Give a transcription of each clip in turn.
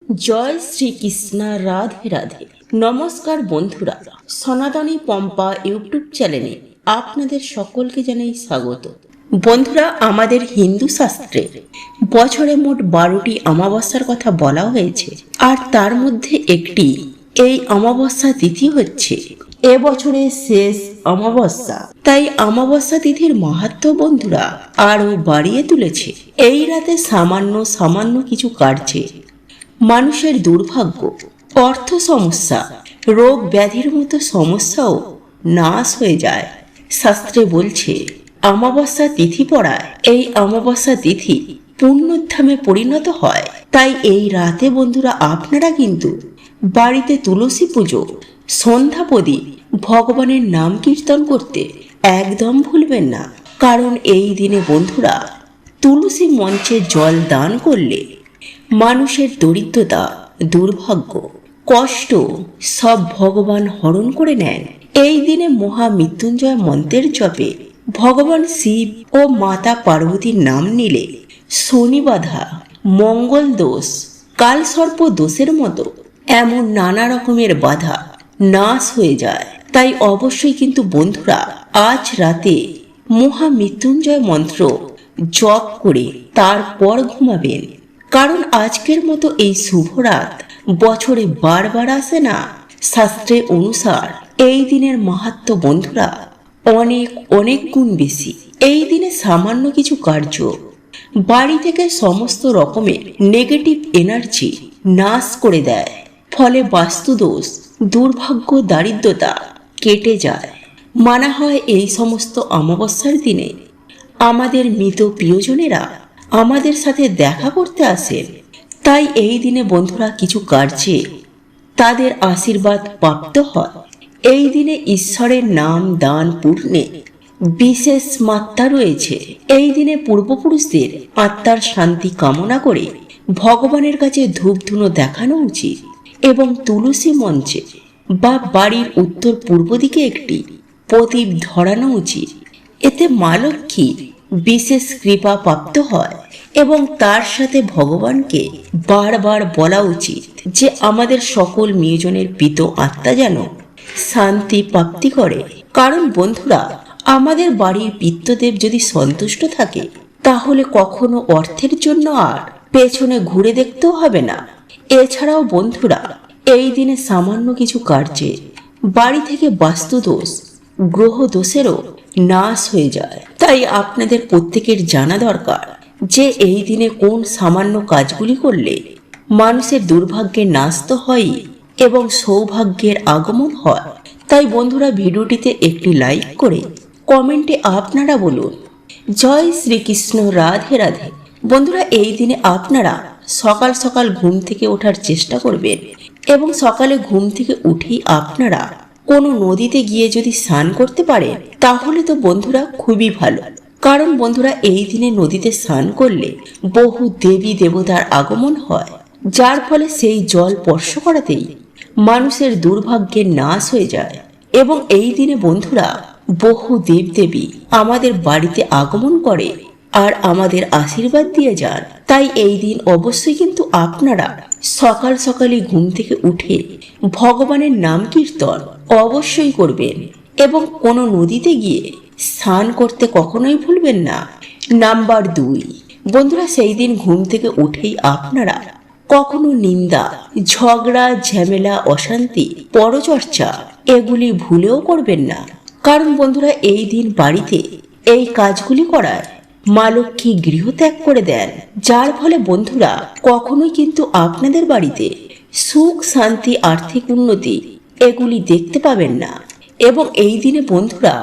জয় শ্রীকৃষ্ণ, রাধে রাধে। নমস্কার বন্ধুরা, সনাতনী পম্পা ইউটিউব চ্যানেলে আপনাদের সকলকে জানাই স্বাগত। বন্ধুরা, আমাদের হিন্দু শাস্ত্রে বছরে মোট 12টি অমাবস্যার কথা বলা হয়েছে, আর তার মধ্যে একটি এই অমাবস্যা তিথি হচ্ছে এবছরের শেষ অমাবস্যা। তাই অমাবস্যা তিথির মাহাত্ম্য বন্ধুরা আরো বাড়িয়ে তুলেছে। এই রাতে সামান্য কিছু কার্যে মানুষের দুর্ভাগ্য, অর্থ সমস্যা, রোগ ব্যাধির মতো সমস্যাও নাশ হয়ে যায়। শাস্ত্রে বলছে অমাবস্যা তিথি পড়ায় এই অমাবস্যা তিথি পুণ্যধামে পরিণত হয়। তাই এই রাতে বন্ধুরা আপনারা কিন্তু বাড়িতে তুলসী পুজো, সন্ধ্যা প্রদীপ, ভগবানের নাম কীর্তন করতে একদম ভুলবেন না। কারণ এই দিনে বন্ধুরা তুলসী মঞ্চে জল দান করলে মানুষের দরিদ্রতা, দুর্ভাগ্য, কষ্ট সব ভগবান হরণ করে নেন। এই দিনে মহামৃত্যুঞ্জয় মন্ত্রের জপে ভগবান শিব ও মাতা পার্বতীর নাম নিলে শনি বাধা, মঙ্গল দোষ, কালসর্প দোষের মতো এমন নানা রকমের বাধা নাশ হয়ে যায়। তাই অবশ্যই কিন্তু বন্ধুরা আজ রাতে মহামৃত্যুঞ্জয় মন্ত্র জপ করে তারপর ঘুমাবেন। কারণ আজকের মতো এই শুভ রাত বছরে বারবার আসে না। শাস্ত্রে অনুসার এই দিনের মাহাত্ম্য বন্ধুরা অনেক গুণ বেশি। এই দিনে সামান্য কিছু কার্য বাড়ি থেকে সমস্ত রকমের নেগেটিভ এনার্জি নাশ করে দেয়। ফলে বাস্তুদোষ, দুর্ভাগ্য, দারিদ্রতা কেটে যায়। মানা হয় এই সমস্ত অমাবস্যার দিনে আমাদের মৃত প্রিয়জনেরা আমাদের সাথে দেখা করতে আসেন। তাই এই দিনে বন্ধুরা কিছু কার্যে তাদের আশীর্বাদ প্রাপ্ত হয়। এই দিনে ঈশ্বরের নাম দান পূর্ণে বিশেষ মাত্রা রয়েছে। এই দিনে পূর্বপুরুষদের আত্মার শান্তি কামনা করে ভগবানের কাছে ধূপ ধুনো দেখানো উচিত এবং তুলসী মঞ্চে বা বাড়ির উত্তর পূর্ব দিকে একটি প্রদীপ ধরানো উচিত। এতে মা লক্ষ্মী বিশেষ কৃপা প্রাপ্ত হয় এবং তার সাথে ভগবানকে বারবার বলা উচিত যে আমাদের সকল প্রিয়জনের পিত আত্মা যেন শান্তি প্রাপ্তি করে। কারণ বন্ধুরা আমাদের বাড়ির পিতৃদেব যদি সন্তুষ্ট থাকে তাহলে কখনো অর্থের জন্য আর পেছনে ঘুরে দেখতেও হবে না। এছাড়াও বন্ধুরা এই দিনে সামান্য কিছু কার্যে বাড়ি থেকে বাস্তুদোষ, গ্রহ দোষেরও নাশ হয়ে যায়। তাই আপনাদের প্রত্যেকের জানা দরকার যে এই দিনে কোন সামান্য কাজগুলি করলে মানুষের দুর্ভাগ্যের নাশ তো হয় এবং সৌভাগ্যের আগমন হয়। তাই বন্ধুরা ভিডিওটিতে একটি লাইক করে কমেন্টে আপনারা বলুন জয় শ্রীকৃষ্ণ, রাধে রাধে। বন্ধুরা এই দিনে আপনারা সকাল সকাল ঘুম থেকে ওঠার চেষ্টা করবেন এবং সকালে ঘুম থেকে উঠেই আপনারা কোনো নদীতে গিয়ে যদি স্নান করতে পারেন তাহলে তো বন্ধুরা খুবই ভালো। কারণ বন্ধুরা এই দিনে নদীতে স্নান করলে বহু দেবী দেবতার আগমন হয়, যার ফলে সেই জল স্পর্শ করাতেই মানুষের দুর্ভাগ্যের নাশ হয়ে যায়। এবং এই দিনে বন্ধুরা বহু দেবদেবী আমাদের বাড়িতে আগমন করে আর আমাদের আশীর্বাদ দিয়ে যান। তাই এই দিন অবশ্যই কিন্তু আপনারা সকাল সকালই ঘুম থেকে উঠে ভগবানের নাম কীর্তন অবশ্যই করবেন এবং কোনো নদীতে গিয়ে স্নান করতে কখনোই ভুলবেন না। নাম্বার 2, বন্ধুরা সেই দিন ঘুম থেকে উঠেই আপনারা কখনো নিন্দা, ঝগড়া, ঝামেলা, অশান্তি, পরচর্চা এগুলি ভুলেও করবেন না। কারণ বন্ধুরা এই দিন বাড়িতে এই কাজগুলি করায় মা লক্ষ্মী গৃহত্যাগ করে দেন, যার ফলে বন্ধুরা কখনোই কিন্তু আপনাদের বাড়িতে সুখ, শান্তি, আর্থিক উন্নতি এগুলি দেখতে পাবেন না। এবং এই দিনে বন্ধুরা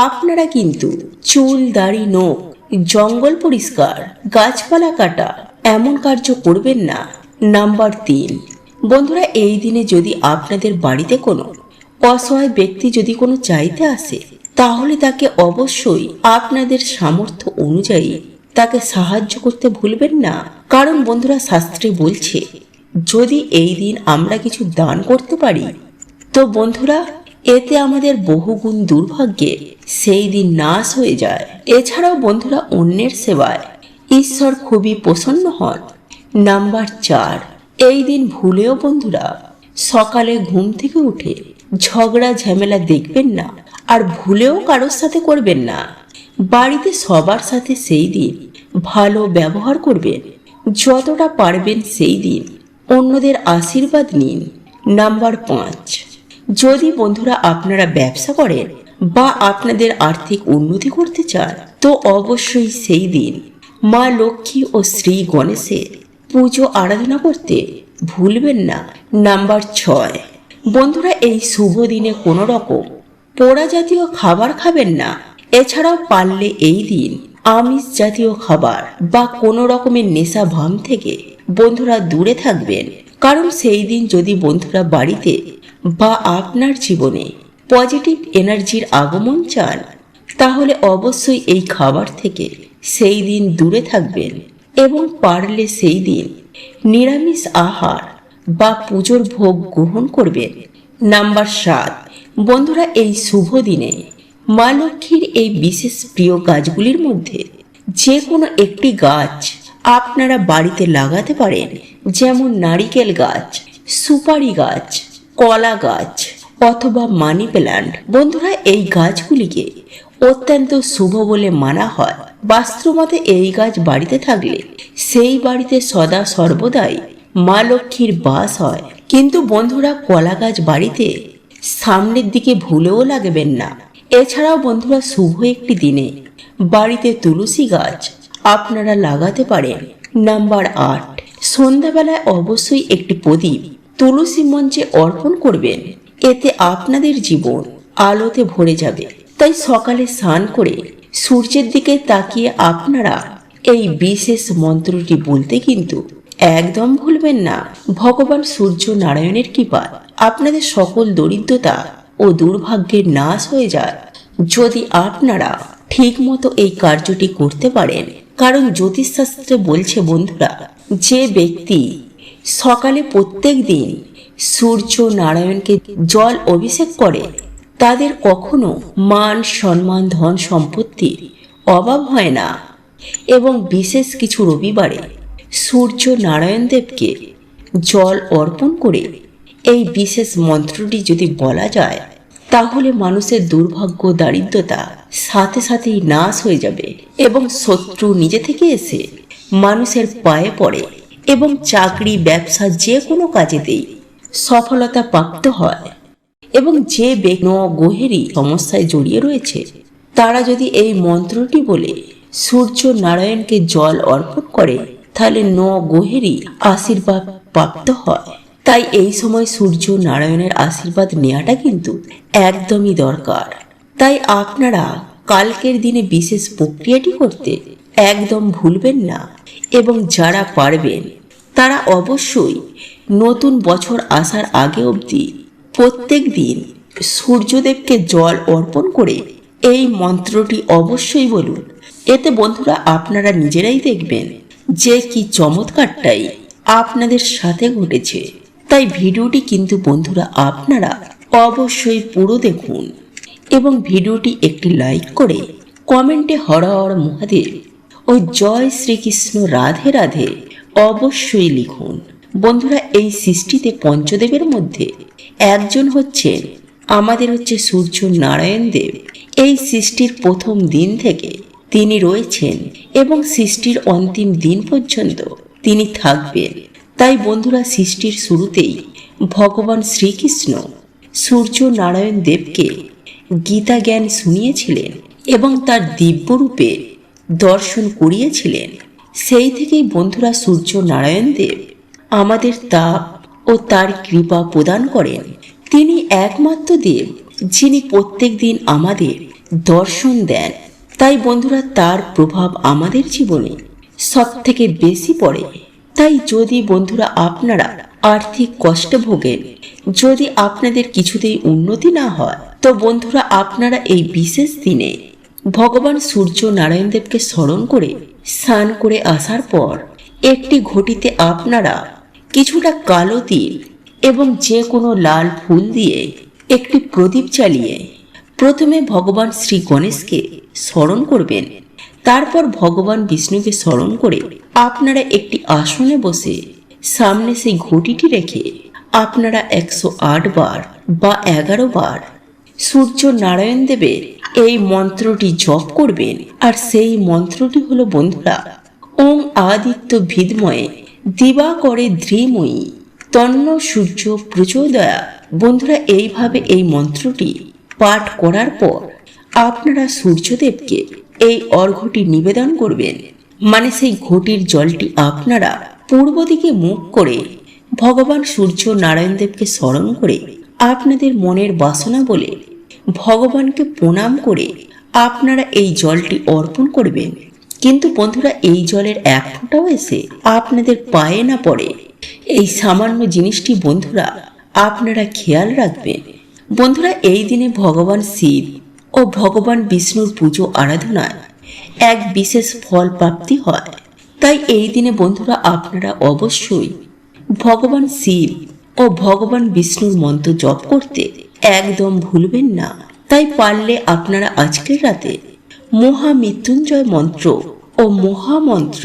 আপনারা কিন্তু চুল, দাড়ি, নখ, জঙ্গল পরিষ্কার, গাছপালা কাটা এমন কার্য করবেন না। নাম্বার 3, বন্ধুরা এই দিনে যদি আপনাদের বাড়িতে কোনো অসহায় ব্যক্তি যদি কোনো চাইতে আসে তাহলে তাকে অবশ্যই আপনাদের সামর্থ্য অনুযায়ী তাকে সাহায্য করতে ভুলবেন না। কারণ বন্ধুরা শাস্ত্রে বলছে যদি এই দিন আমরা কিছু দান করতে পারি তো বন্ধুরা এতে আমাদের বহুগুণ দুর্ভাগ্যে সেই দিন নাশ হয়ে যায়। এছাড়াও বন্ধুরা অন্যের সেবায় ঈশ্বর খুবই প্রসন্ন হন। নাম্বার 4, এই দিন ভুলেও বন্ধুরা সকালে ঘুম থেকে উঠে ঝগড়া ঝামেলা দেখবেন না, আর ভুলেও কারোর সাথে করবেন না। বাড়িতে সবার সাথে সেই দিন ভালো ব্যবহার করবেন। যতটা পারবেন সেই দিন অন্যদের আশীর্বাদ নিন। নাম্বার 5, যদি বন্ধুরা আপনারা ব্যবসা করেন বা আপনাদের আর্থিক উন্নতি করতে চান, তো অবশ্যই সেই দিন মা লক্ষ্মী ও শ্রী গণেশের পুজো আরাধনা করতে ভুলবেন না। নাম্বার 6, বন্ধুরা এই শুভ দিনে কোনো রকম পোড়া জাতীয় খাবার খাবেন না। এছাড়াও পারলে এই দিন আমিষ জাতীয় খাবার বা কোনো রকমের নেশা ভাম থেকে বন্ধুরা দূরে থাকবেন। কারণ সেই দিন যদি বন্ধুরা বাড়িতে বা আপনার জীবনে পজিটিভ এনার্জির আগমন চান, তাহলে অবশ্যই এই খাবার থেকে সেই দিন দূরে থাকবেন এবং পারলে সেই দিন নিরামিষ আহার বা পুজোর ভোগ গ্রহণ করবেন। নাম্বার 7, বন্ধুরা এই শুভ দিনে মা লক্ষ্মীর এই বিশেষ প্রিয় গাছগুলির মধ্যে যে কোনো একটি গাছ আপনারা বাড়িতে লাগাতে পারেন, যেমন নারিকেল গাছ, সুপারি গাছ, কলা গাছ অথবা মানি প্ল্যান্ট। বন্ধুরা এই গাছগুলিকে অত্যন্ত শুভ বলে মানা হয়। বাস্তুমতে এই গাছ বাড়িতে থাকলে সেই বাড়িতে সদা সর্বদাই মা লক্ষ্মীর বাস হয়। কিন্তু বন্ধুরা কলা গাছ বাড়িতে সামনের দিকে ভুলেও লাগাবেন না। এছাড়াও বন্ধুরা শুভ একটি দিনে বাড়িতে তুলসী গাছ আপনারা লাগাতে পারেন। নাম্বার 8, সন্ধ্যাবেলায় অবশ্যই একটি প্রদীপ তুলসী মঞ্চে অর্পণ করবেন। এতে আপনাদের জীবন আলোতে ভরে যাবে। তাই সকালে স্নান করে সূর্যের দিকে তাকিয়ে আপনারা এই বিশেষ মন্ত্রটি বলতে কিন্তু একদম ভুলবেন না। ভগবান সূর্য নারায়ণের কৃপায় আপনাদের সকল দরিদ্রতা ও দুর্ভাগ্যের নাশ হয়ে যায় যদি আপনারা ঠিক মতো এই কার্যটি করতে পারেন। কারণ জ্যোতিষশাস্ত্রে বলছে বন্ধুরা, যে ব্যক্তি সকালে প্রত্যেক দিন সূর্য নারায়ণকে জল অভিষেক করে তাদের কখনো মান সম্মান ধন সম্পত্তির অভাব হয় না। এবং বিশেষ কিছু রবিবারে সূর্য নারায়ণ দেবকে জল অর্পণ করে এই বিশেষ মন্ত্রটি যদি বলা যায়, তাহলে মানুষের দুর্ভাগ্য দারিদ্রতা সাথে সাথেই নাশ হয়ে যাবে এবং শত্রু নিজে থেকে এসে মানুষের পায়ে পড়ে এবং চাকরি ব্যবসা যে কোনো কাজেতেই সফলতা প্রাপ্ত হয়। এবং যে ব্যক্তি গ্রহেরই সমস্যায় জড়িয়ে রয়েছে তারা যদি এই মন্ত্রটি বলে সূর্য নারায়ণকে জল অর্পণ করে, তাহলে গ্রহেরই আশীর্বাদ প্রাপ্ত হয়। তাই এই সময় সূর্য নারায়ণের আশীর্বাদ নেওয়াটা কিন্তু একদমই দরকার। তাই আপনারা কালকের দিনে বিশেষ প্রক্রিয়াটি করতে একদম ভুলবেন না। এবং যারা পারবেন তারা অবশ্যই নতুন বছর আসার আগে অবধি প্রত্যেক দিন সূর্যদেবকে জল অর্পণ করে এই মন্ত্রটি অবশ্যই বলুন। এতে বন্ধুরা আপনারা নিজেরাই দেখবেন যে কি চমৎকারটাই আপনাদের সাথে ঘটেছে। তাই ভিডিওটি কিন্তু বন্ধুরা আপনারা অবশ্যই পুরো দেখুন এবং ভিডিওটি একটি লাইক করে কমেন্টে হর হর মহাদেব ও জয় শ্রীকৃষ্ণ রাধে রাধে অবশ্যই লিখুন। বন্ধুরা এই সৃষ্টিতে পঞ্চদেবের মধ্যে একজন হচ্ছেন আমাদের সূর্য নারায়ণ দেব। এই সৃষ্টির প্রথম দিন থেকে তিনি রয়েছেন এবং সৃষ্টির অন্তিম দিন পর্যন্ত তিনি থাকবেন। তাই বন্ধুরা সৃষ্টির শুরুতেই ভগবান শ্রীকৃষ্ণ সূর্য নারায়ণ দেবকে গীতা জ্ঞান শুনিয়েছিলেন এবং তার দিব্যরূপে দর্শন করিয়েছিলেন। সেই থেকেই বন্ধুরা সূর্য নারায়ণ দেব আমাদের তাপ ও তার কৃপা প্রদান করেন। তিনি একমাত্র দেব যিনি প্রত্যেক দিন আমাদের দর্শন দেন। তাই বন্ধুরা তার প্রভাব আমাদের জীবনে সব থেকে বেশি পড়ে। তাই যদি বন্ধুরা আপনারা আর্থিক কষ্ট ভোগেন, যদি আপনাদের কিছুতেই উন্নতি না হয়, তো বন্ধুরা আপনারা এই বিশেষ দিনে ভগবান সূর্য নারায়ণ দেবকে স্মরণ করে স্নান করে আসার পর একটি ঘটিতে আপনারা কিছুটা কালো তিল এবং যে কোনো লাল ফুল দিয়ে একটি প্রদীপ জ্বালিয়ে প্রথমে ভগবান শ্রী গণেশকে স্মরণ করবেন। তারপর ভগবান বিষ্ণুকে স্মরণ করে আপনারা একটি আসনে বসে সামনে সেই ঘটিটি রেখে আপনারা 108 বার বা 11 বার সূর্য নারায়ণ দেবের এই মন্ত্রটি জপ করবেন। আর সেই মন্ত্রটি হলো বন্ধুরা, ওং আদিত্য ভিদময়ে দিবাকরে ধীমহি তন্ন সূর্য প্রচোদয়া। বন্ধুরা, এইভাবে এই মন্ত্রটি পাঠ করার পর আপনারা সূর্যদেবকে এই অর্ঘ্যটি নিবেদন করবেন। মানে সেই ঘটির জলটি আপনারা পূর্ব দিকে মুখ করে ভগবান সূর্য নারায়ণ দেবকে স্মরণ করে আপনাদের মনের বাসনা বলে ভগবানকে প্রণাম করে আপনারা এই জলটি অর্পণ করবেন। কিন্তু বন্ধুরা, এই জলের এক ফোঁটাও এসে আপনাদের পায়ে না পড়ে, এই সামান্য জিনিসটি বন্ধুরা আপনারা খেয়াল রাখবেন। বন্ধুরা, এই দিনে ভগবান শিব ও ভগবান বিষ্ণুর পুজো আরাধনায় এক বিশেষ ফল প্রাপ্তি হয়। তাই এই দিনে বন্ধুরা আপনারা অবশ্যই ভগবান শিব ও ভগবান বিষ্ণুর মন্ত্র জপ করতে একদম ভুলবেন না। তাই পারলে আপনারা আজকের রাতে মহামৃত্যুঞ্জয় মন্ত্র ও মহামন্ত্র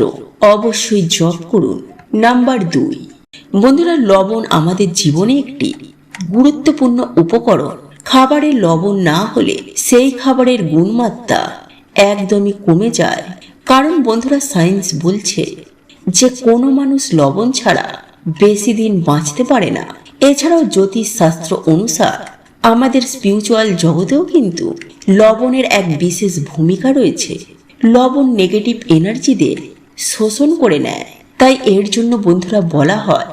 অবশ্যই জপ করুন। নাম্বার 2, বন্ধুরা, লবণ আমাদের জীবনে একটি গুরুত্বপূর্ণ উপকরণ। খাবারে লবণ না হলে সেই খাবারের গুণমাত্রা একদমই কমে যায়। কারণ বন্ধুরা, সায়েন্স বলছে যে কোনো মানুষ লবণ ছাড়া বেশি দিন বাঁচতে পারে না। এছাড়াও জ্যোতিষ শাস্ত্র অনুসার আমাদের স্পিরিচুয়াল জগতেও কিন্তু লবণের এক বিশেষ ভূমিকা রয়েছে। লবণ নেগেটিভ এনার্জিদের শোষণ করে নেয়। তাই এর জন্য বন্ধুরা বলা হয়,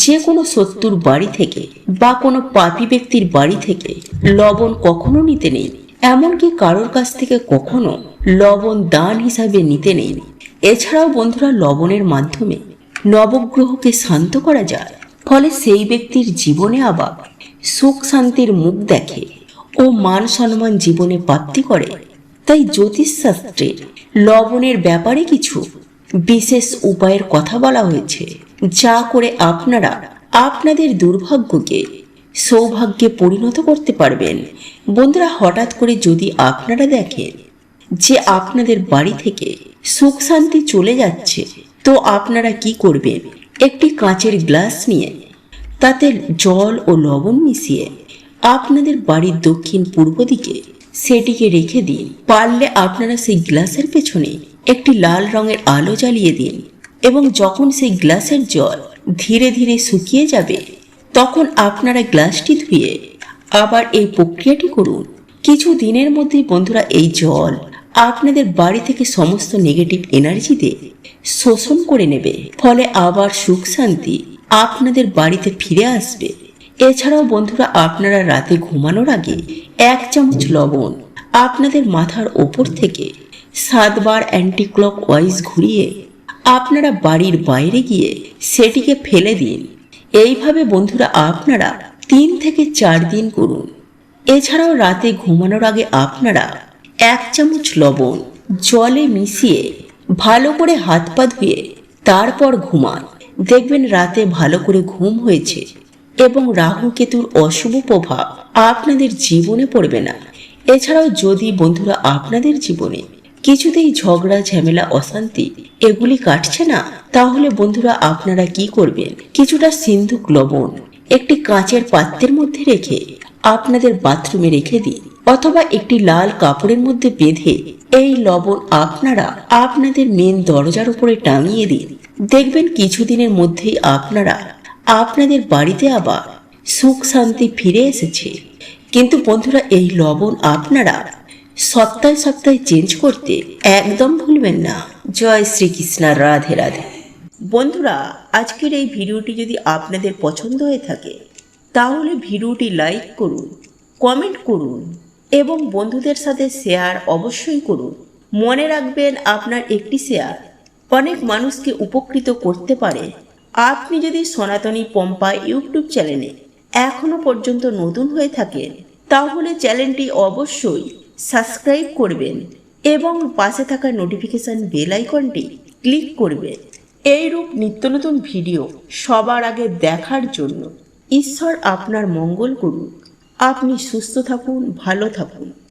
যে কোনো শত্রুর বাড়ি থেকে বা কোনো পাপী ব্যক্তির বাড়ি থেকে লবণ কখনো নিতে নেই। এমনকি কারোর কাছ থেকে কখনো লবণ দান হিসাবে নিতে নেই। এছাড়াও বন্ধুরা, লবণের মাধ্যমে নবগ্রহকে শান্ত করা যায়। ফলে সেই ব্যক্তির জীবনে আবার সুখ শান্তির মুখ দেখে ও মান সম্মান জীবনে প্রাপ্তি করে। তাই জ্যোতিষশাস্ত্রের লবণের ব্যাপারে কিছু বিশেষ উপায়ের কথা বলা হয়েছে, যা করে আপনারা আপনাদের দুর্ভাগ্যকে সৌভাগ্যে পরিণত করতে পারবেন। বন্ধুরা, হঠাৎ করে যদি আপনারা দেখেন যে আপনাদের বাড়ি থেকে সুখ শান্তি চলে যাচ্ছে, তো আপনারা কি করবেন? একটি কাঁচের গ্লাস নিয়ে তাতে জল ও লবণ মিশিয়ে আপনাদের বাড়ির দক্ষিণ পূর্ব দিকে সেটিকে রেখে দিন। পারলে আপনারা সেই গ্লাসের পেছনে একটি লাল রঙের আলো জ্বালিয়ে দিন এবং যখন সেই গ্লাসের জল ধীরে ধীরে শুকিয়ে যাবে, তখন আপনারা গ্লাসটি ধুয়ে আবার এই প্রক্রিয়াটি করুন। কিছু দিনের মধ্যেই বন্ধুরা এই জল আপনাদের বাড়ি থেকে সমস্ত নেগেটিভ এনার্জিতে শোষণ করে নেবে। ফলে আবার সুখ শান্তি আপনাদের বাড়িতে ফিরে আসবে। এছাড়াও বন্ধুরা, আপনারা রাতে ঘুমানোর আগে 1 চামচ লবণ আপনাদের মাথার ওপর থেকে 7 বার অ্যান্টি ক্লক ওয়াইজ ঘুরিয়ে আপনারা বাড়ির বাইরে গিয়ে সেটিকে ফেলে দিন। এইভাবে বন্ধুরা আপনারা 3 থেকে 4 দিন করুন। এছাড়াও রাতে ঘুমানোর আগে আপনারা 1 চামচ লবণ জলে মিশিয়ে ভালো করে হাত পা ধুয়ে তারপর ঘুমান। দেখবেন রাতে ভালো করে ঘুম হয়েছে এবং রাহু কেতুর অশুভ প্রভাব আপনাদের জীবনে পড়বে না। এছাড়াও যদি বন্ধুরা আপনাদের জীবনে কিছুতেই ঝগড়া ঝামেলা অশান্তি এগুলি কাটছে না, তাহলে বন্ধুরা আপনারা কি করবেন? কিছুটা সিন্ধুক লবণ একটি কাঁচের পাত্রের মধ্যে রেখে আপনাদের বাথরুমে রেখে দিন, অথবা একটি লাল কাপড়ের মধ্যে বেঁধে এই লবণ আপনারা আপনাদের মেন দরজার উপরে টাঙিয়ে দিন। দেখবেন কিছুদিনের মধ্যেই আপনারা আপনাদের বাড়িতে আবার সুখ শান্তি ফিরে এসেছে। কিন্তু বন্ধুরা, এই লবণ আপনারা সপ্তাহে সপ্তাহে চেঞ্জ করতে একদম ভুলবেন না। জয় শ্রীকৃষ্ণ, রাধে রাধে। বন্ধুরা, আজকের এই ভিডিওটি যদি আপনাদের পছন্দ হয়ে থাকে তাহলে ভিডিওটি লাইক করুন, কমেন্ট করুন এবং বন্ধুদের সাথে শেয়ার অবশ্যই করুন। মনে রাখবেন, আপনার একটি শেয়ার অনেক মানুষকে উপকৃত করতে পারে। আপনি যদি সনাতনী পম্পা ইউটিউব চ্যানেলে এখনো পর্যন্ত নতুন হয়ে থাকেন তাহলে চ্যানেলটি অবশ্যই সাবস্ক্রাইব করবেন এবং পাশে থাকা নোটিফিকেশন বেল আইকনটি ক্লিক করবেন। এইরূপ নিত্য নতুন ভিডিও সবার আগে দেখার জন্য ঈশ্বর আপনার মঙ্গল করুন। আপনি সুস্থ থাকুন, ভালো থাকুন।